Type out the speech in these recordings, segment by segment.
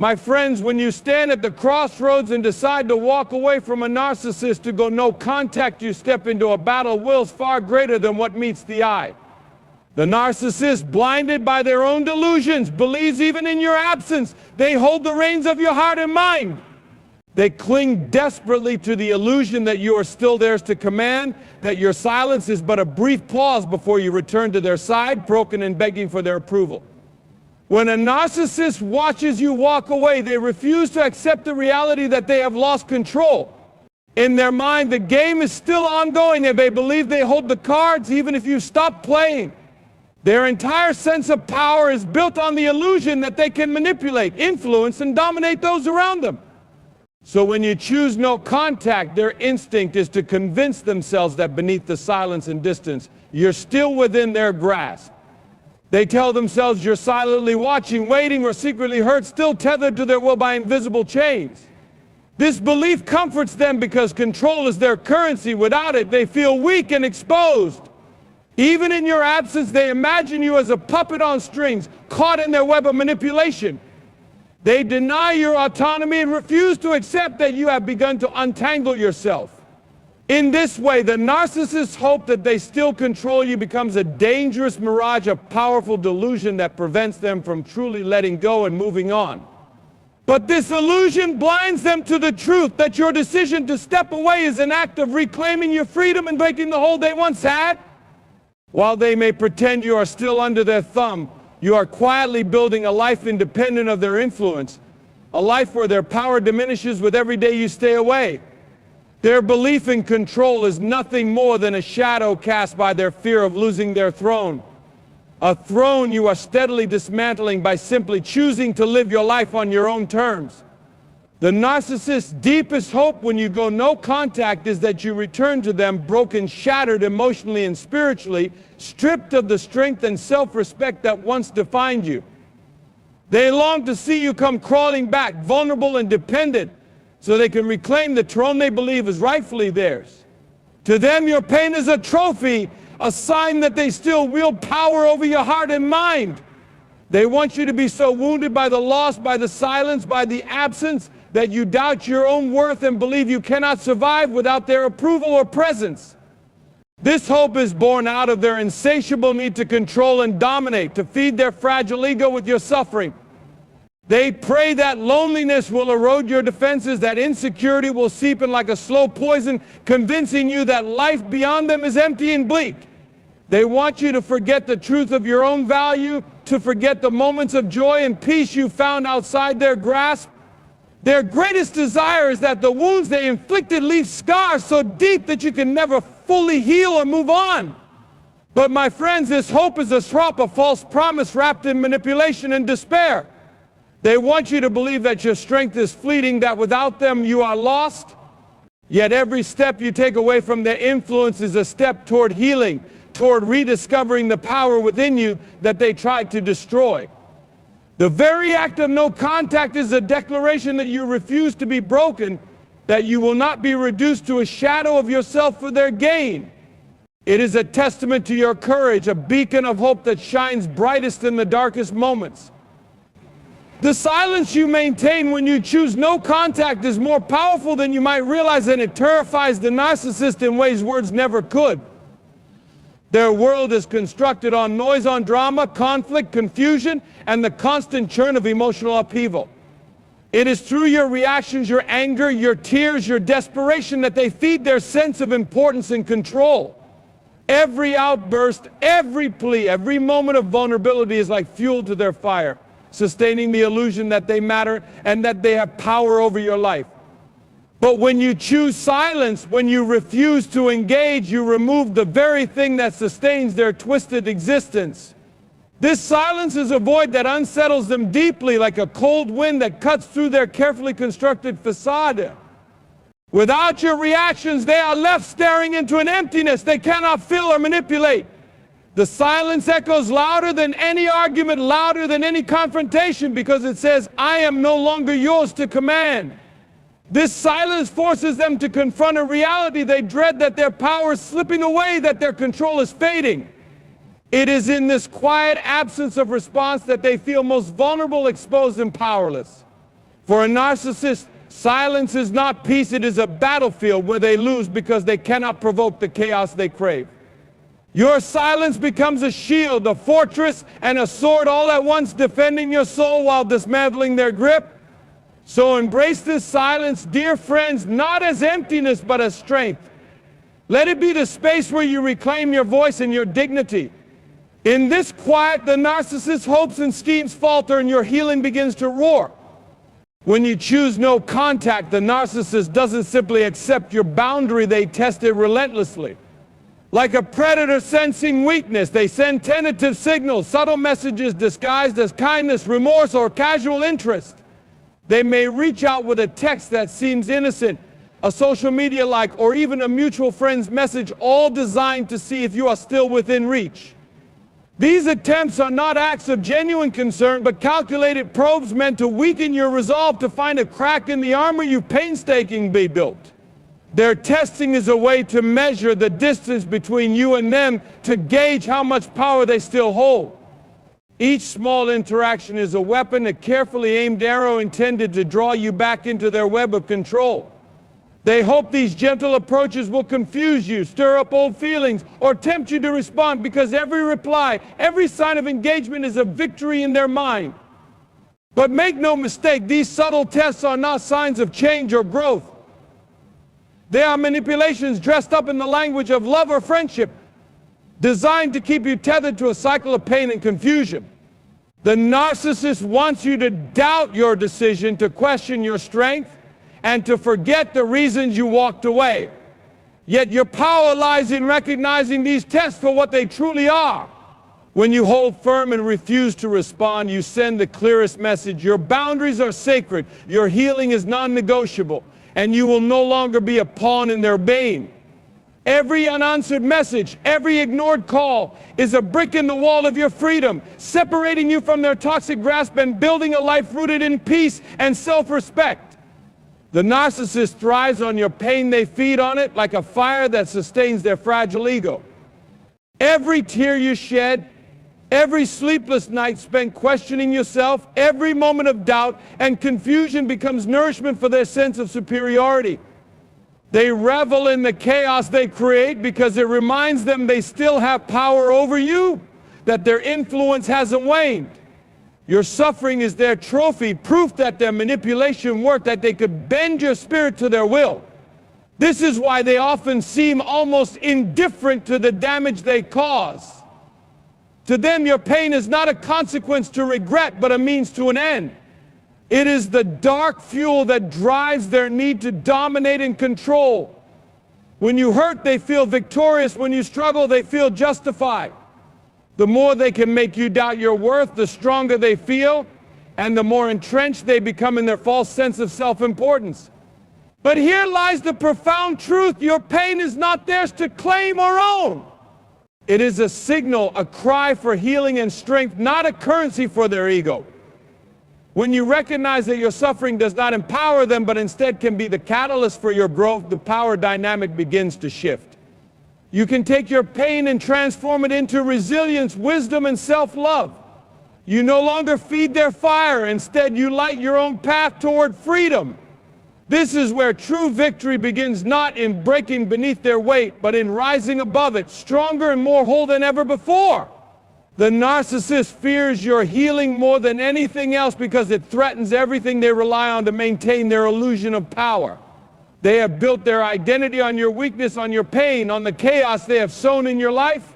My friends, when you stand at the crossroads and decide to walk away from a narcissist to go no contact, you step into a battle of wills far greater than what meets the eye. The narcissist, blinded by their own delusions, believes even in your absence, they hold the reins of your heart and mind. They cling desperately to the illusion that you are still theirs to command, that your silence is but a brief pause before you return to their side, broken and begging for their approval. When a narcissist watches you walk away, they refuse to accept the reality that they have lost control. In their mind, the game is still ongoing, and they believe they hold the cards even if you stop playing. Their entire sense of power is built on the illusion that they can manipulate, influence, and dominate those around them. So when you choose no contact, their instinct is to convince themselves that beneath the silence and distance, you're still within their grasp. They tell themselves you're silently watching, waiting, or secretly hurt, still tethered to their will by invisible chains. This belief comforts them because control is their currency. Without it, they feel weak and exposed. Even in your absence, they imagine you as a puppet on strings, caught in their web of manipulation. They deny your autonomy and refuse to accept that you have begun to untangle yourself. In this way, the narcissist's hope that they still control you becomes a dangerous mirage, a powerful delusion that prevents them from truly letting go and moving on. But this illusion blinds them to the truth that your decision to step away is an act of reclaiming your freedom and breaking the hold they once had. While they may pretend you are still under their thumb, you are quietly building a life independent of their influence, a life where their power diminishes with every day you stay away. Their belief in control is nothing more than a shadow cast by their fear of losing their throne. A throne you are steadily dismantling by simply choosing to live your life on your own terms. The narcissist's deepest hope when you go no contact is that you return to them broken, shattered emotionally and spiritually, stripped of the strength and self-respect that once defined you. They long to see you come crawling back, vulnerable and dependent, so they can reclaim the throne they believe is rightfully theirs. To them, your pain is a trophy, a sign that they still wield power over your heart and mind. They want you to be so wounded by the loss, by the silence, by the absence, that you doubt your own worth and believe you cannot survive without their approval or presence. This hope is born out of their insatiable need to control and dominate, to feed their fragile ego with your suffering. They pray that loneliness will erode your defenses, that insecurity will seep in like a slow poison, convincing you that life beyond them is empty and bleak. They want you to forget the truth of your own value, to forget the moments of joy and peace you found outside their grasp. Their greatest desire is that the wounds they inflicted leave scars so deep that you can never fully heal or move on. But my friends, this hope is a trop, a false promise wrapped in manipulation and despair. They want you to believe that your strength is fleeting, that without them you are lost. Yet every step you take away from their influence is a step toward healing, toward rediscovering the power within you that they tried to destroy. The very act of no contact is a declaration that you refuse to be broken, that you will not be reduced to a shadow of yourself for their gain. It is a testament to your courage, a beacon of hope that shines brightest in the darkest moments. The silence you maintain when you choose no contact is more powerful than you might realize, and it terrifies the narcissist in ways words never could. Their world is constructed on noise, on drama, conflict, confusion, and the constant churn of emotional upheaval. It is through your reactions, your anger, your tears, your desperation that they feed their sense of importance and control. Every outburst, every plea, every moment of vulnerability is like fuel to their fire, sustaining the illusion that they matter and that they have power over your life. But when you choose silence, when you refuse to engage, you remove the very thing that sustains their twisted existence. This silence is a void that unsettles them deeply, like a cold wind that cuts through their carefully constructed facade. Without your reactions, they are left staring into an emptiness they cannot fill or manipulate. The silence echoes louder than any argument, louder than any confrontation, because it says, I am no longer yours to command. This silence forces them to confront a reality they dread, that their power is slipping away, that their control is fading. It is in this quiet absence of response that they feel most vulnerable, exposed, and powerless. For a narcissist, silence is not peace, it is a battlefield where they lose because they cannot provoke the chaos they crave. Your silence becomes a shield, a fortress, and a sword all at once, defending your soul while dismantling their grip. So embrace this silence, dear friends, not as emptiness, but as strength. Let it be the space where you reclaim your voice and your dignity. In this quiet, the narcissist's hopes and schemes falter and your healing begins to roar. When you choose no contact, the narcissist doesn't simply accept your boundary, they test it relentlessly. Like a predator sensing weakness, they send tentative signals, subtle messages disguised as kindness, remorse, or casual interest. They may reach out with a text that seems innocent, a social media like, or even a mutual friend's message, all designed to see if you are still within reach. These attempts are not acts of genuine concern, but calculated probes meant to weaken your resolve to find a crack in the armor you painstakingly built. Their testing is a way to measure the distance between you and them, to gauge how much power they still hold. Each small interaction is a weapon, a carefully aimed arrow intended to draw you back into their web of control. They hope these gentle approaches will confuse you, stir up old feelings, or tempt you to respond, because every reply, every sign of engagement is a victory in their mind. But make no mistake, these subtle tests are not signs of change or growth. They are manipulations dressed up in the language of love or friendship, designed to keep you tethered to a cycle of pain and confusion. The narcissist wants you to doubt your decision, to question your strength, and to forget the reasons you walked away. Yet your power lies in recognizing these tests for what they truly are. When you hold firm and refuse to respond, you send the clearest message. Your boundaries are sacred, your healing is non-negotiable, and you will no longer be a pawn in their bane. Every unanswered message, every ignored call is a brick in the wall of your freedom, separating you from their toxic grasp and building a life rooted in peace and self-respect. The narcissist thrives on your pain, they feed on it like a fire that sustains their fragile ego. Every tear you shed, every sleepless night spent questioning yourself, every moment of doubt and confusion becomes nourishment for their sense of superiority. They revel in the chaos they create because it reminds them they still have power over you, that their influence hasn't waned. Your suffering is their trophy, proof that their manipulation worked, that they could bend your spirit to their will. This is why they often seem almost indifferent to the damage they cause. To them, your pain is not a consequence to regret, but a means to an end. It is the dark fuel that drives their need to dominate and control. When you hurt, they feel victorious. When you struggle, they feel justified. The more they can make you doubt your worth, the stronger they feel, and the more entrenched they become in their false sense of self-importance. But here lies the profound truth: your pain is not theirs to claim or own. It is a signal, a cry for healing and strength, not a currency for their ego. When you recognize that your suffering does not empower them, but instead can be the catalyst for your growth, the power dynamic begins to shift. You can take your pain and transform it into resilience, wisdom, and self-love. You no longer feed their fire. Instead, you light your own path toward freedom. This is where true victory begins, not in breaking beneath their weight, but in rising above it, stronger and more whole than ever before. The narcissist fears your healing more than anything else because it threatens everything they rely on to maintain their illusion of power. They have built their identity on your weakness, on your pain, on the chaos they have sown in your life.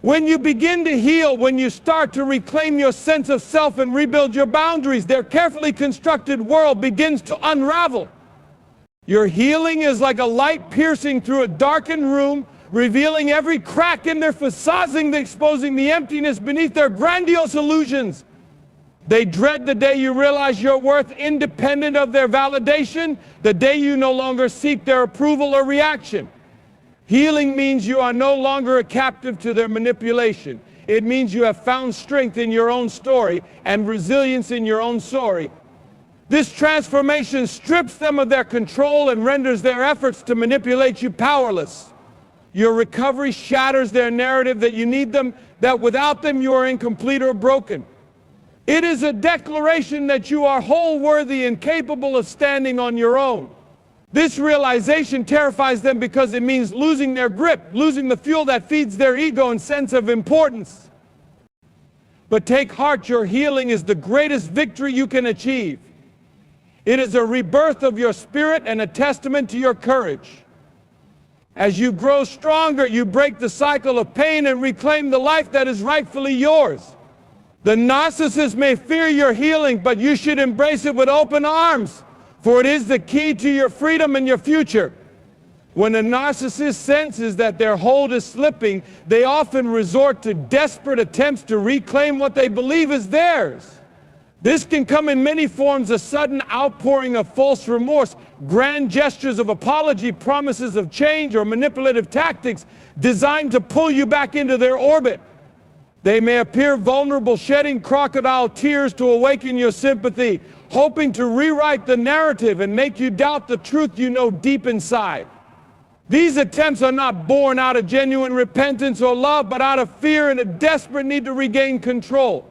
When you begin to heal, when you start to reclaim your sense of self and rebuild your boundaries, their carefully constructed world begins to unravel. Your healing is like a light piercing through a darkened room, revealing every crack in their facades, exposing the emptiness beneath their grandiose illusions. They dread the day you realize your worth independent of their validation, the day you no longer seek their approval or reaction. Healing means you are no longer a captive to their manipulation. It means you have found strength in your own story and resilience in your own story. This transformation strips them of their control and renders their efforts to manipulate you powerless. Your recovery shatters their narrative that you need them, that without them you are incomplete or broken. It is a declaration that you are whole, worthy, and capable of standing on your own. This realization terrifies them because it means losing their grip, losing the fuel that feeds their ego and sense of importance. But take heart, your healing is the greatest victory you can achieve. It is a rebirth of your spirit and a testament to your courage. As you grow stronger, you break the cycle of pain and reclaim the life that is rightfully yours. The narcissist may fear your healing, but you should embrace it with open arms, for it is the key to your freedom and your future. When a narcissist senses that their hold is slipping, they often resort to desperate attempts to reclaim what they believe is theirs. This can come in many forms: a sudden outpouring of false remorse, grand gestures of apology, promises of change, or manipulative tactics designed to pull you back into their orbit. They may appear vulnerable, shedding crocodile tears to awaken your sympathy, hoping to rewrite the narrative and make you doubt the truth you know deep inside. These attempts are not born out of genuine repentance or love, but out of fear and a desperate need to regain control.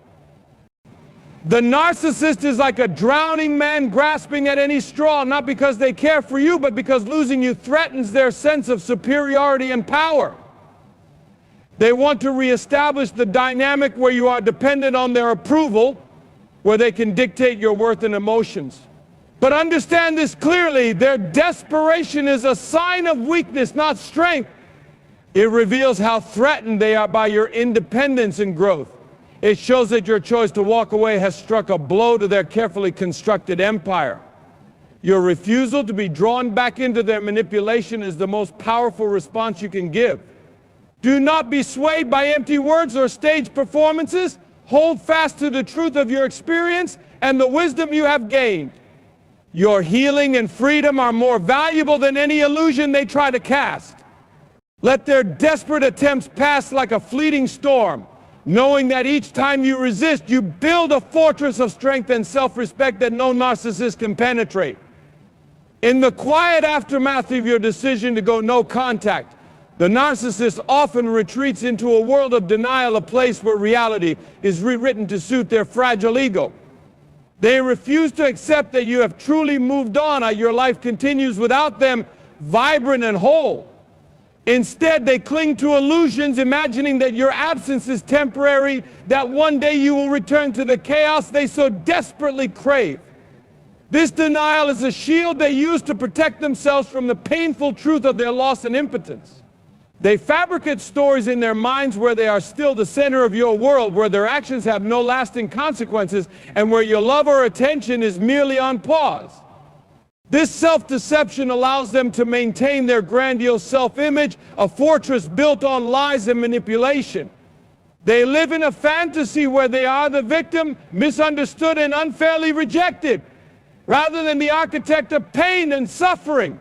The narcissist is like a drowning man grasping at any straw, not because they care for you, but because losing you threatens their sense of superiority and power. They want to reestablish the dynamic where you are dependent on their approval, where they can dictate your worth and emotions. But understand this clearly: their desperation is a sign of weakness, not strength. It reveals how threatened they are by your independence and growth. It shows that your choice to walk away has struck a blow to their carefully constructed empire. Your refusal to be drawn back into their manipulation is the most powerful response you can give. Do not be swayed by empty words or stage performances. Hold fast to the truth of your experience and the wisdom you have gained. Your healing and freedom are more valuable than any illusion they try to cast. Let their desperate attempts pass like a fleeting storm, knowing that each time you resist, you build a fortress of strength and self-respect that no narcissist can penetrate. In the quiet aftermath of your decision to go no contact, the narcissist often retreats into a world of denial, a place where reality is rewritten to suit their fragile ego. They refuse to accept that you have truly moved on, your life continues without them, vibrant and whole. Instead, they cling to illusions, imagining that your absence is temporary, that one day you will return to the chaos they so desperately crave. This denial is a shield they use to protect themselves from the painful truth of their loss and impotence. They fabricate stories in their minds where they are still the center of your world, where their actions have no lasting consequences, and where your love or attention is merely on pause. This self-deception allows them to maintain their grandiose self-image, a fortress built on lies and manipulation. They live in a fantasy where they are the victim, misunderstood and unfairly rejected, rather than the architect of pain and suffering.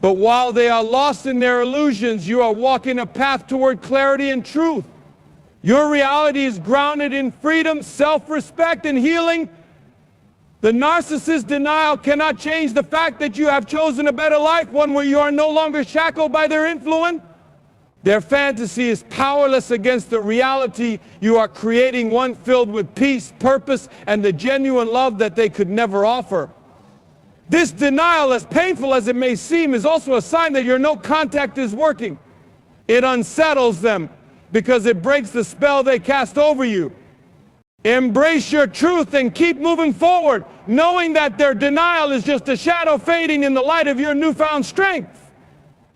But while they are lost in their illusions, you are walking a path toward clarity and truth. Your reality is grounded in freedom, self-respect, and healing. The narcissist's denial cannot change the fact that you have chosen a better life, one where you are no longer shackled by their influence. Their fantasy is powerless against the reality you are creating, one filled with peace, purpose, and the genuine love that they could never offer. This denial, as painful as it may seem, is also a sign that your no contact is working. It unsettles them because it breaks the spell they cast over you. Embrace your truth and keep moving forward, knowing that their denial is just a shadow fading in the light of your newfound strength.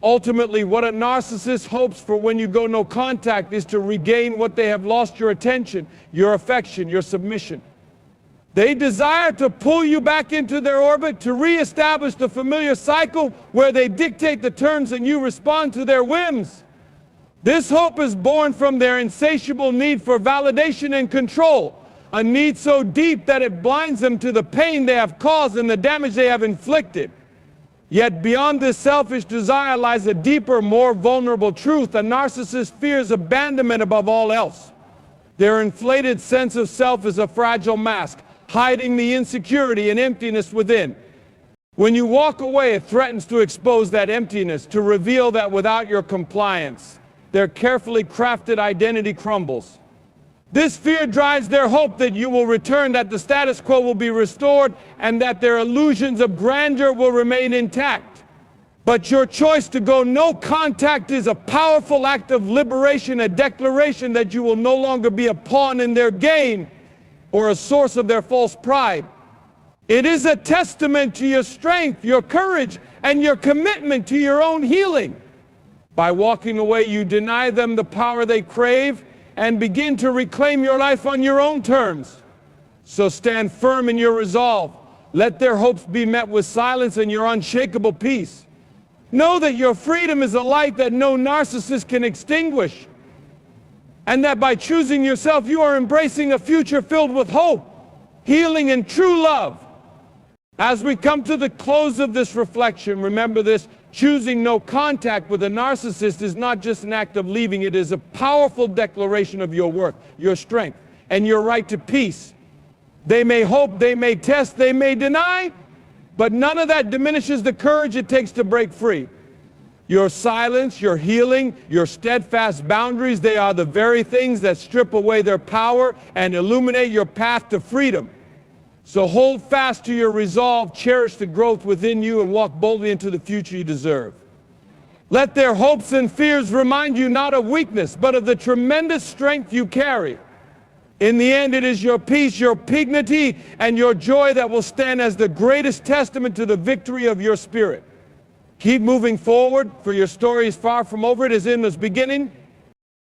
Ultimately, what a narcissist hopes for when you go no contact is to regain what they have lost: your attention, your affection, your submission. They desire to pull you back into their orbit, to reestablish the familiar cycle where they dictate the terms and you respond to their whims. This hope is born from their insatiable need for validation and control, a need so deep that it blinds them to the pain they have caused and the damage they have inflicted. Yet beyond this selfish desire lies a deeper, more vulnerable truth. A narcissist fears abandonment above all else. Their inflated sense of self is a fragile mask, hiding the insecurity and emptiness within. When you walk away, it threatens to expose that emptiness, to reveal that without your compliance, their carefully crafted identity crumbles. This fear drives their hope that you will return, that the status quo will be restored, and that their illusions of grandeur will remain intact. But your choice to go no contact is a powerful act of liberation, a declaration that you will no longer be a pawn in their game or a source of their false pride. It is a testament to your strength, your courage, and your commitment to your own healing. By walking away, you deny them the power they crave and begin to reclaim your life on your own terms. So stand firm in your resolve. Let their hopes be met with silence and your unshakable peace. Know that your freedom is a light that no narcissist can extinguish, and that by choosing yourself, you are embracing a future filled with hope, healing, and true love. As we come to the close of this reflection, remember this: choosing no contact with a narcissist is not just an act of leaving, it is a powerful declaration of your worth, your strength, and your right to peace. They may hope, they may test, they may deny, but none of that diminishes the courage it takes to break free. Your silence, your healing, your steadfast boundaries, they are the very things that strip away their power and illuminate your path to freedom. So hold fast to your resolve, cherish the growth within you, and walk boldly into the future you deserve. Let their hopes and fears remind you not of weakness, but of the tremendous strength you carry. In the end, it is your peace, your dignity, and your joy that will stand as the greatest testament to the victory of your spirit. Keep moving forward, for your story is far from over. It is in its beginning,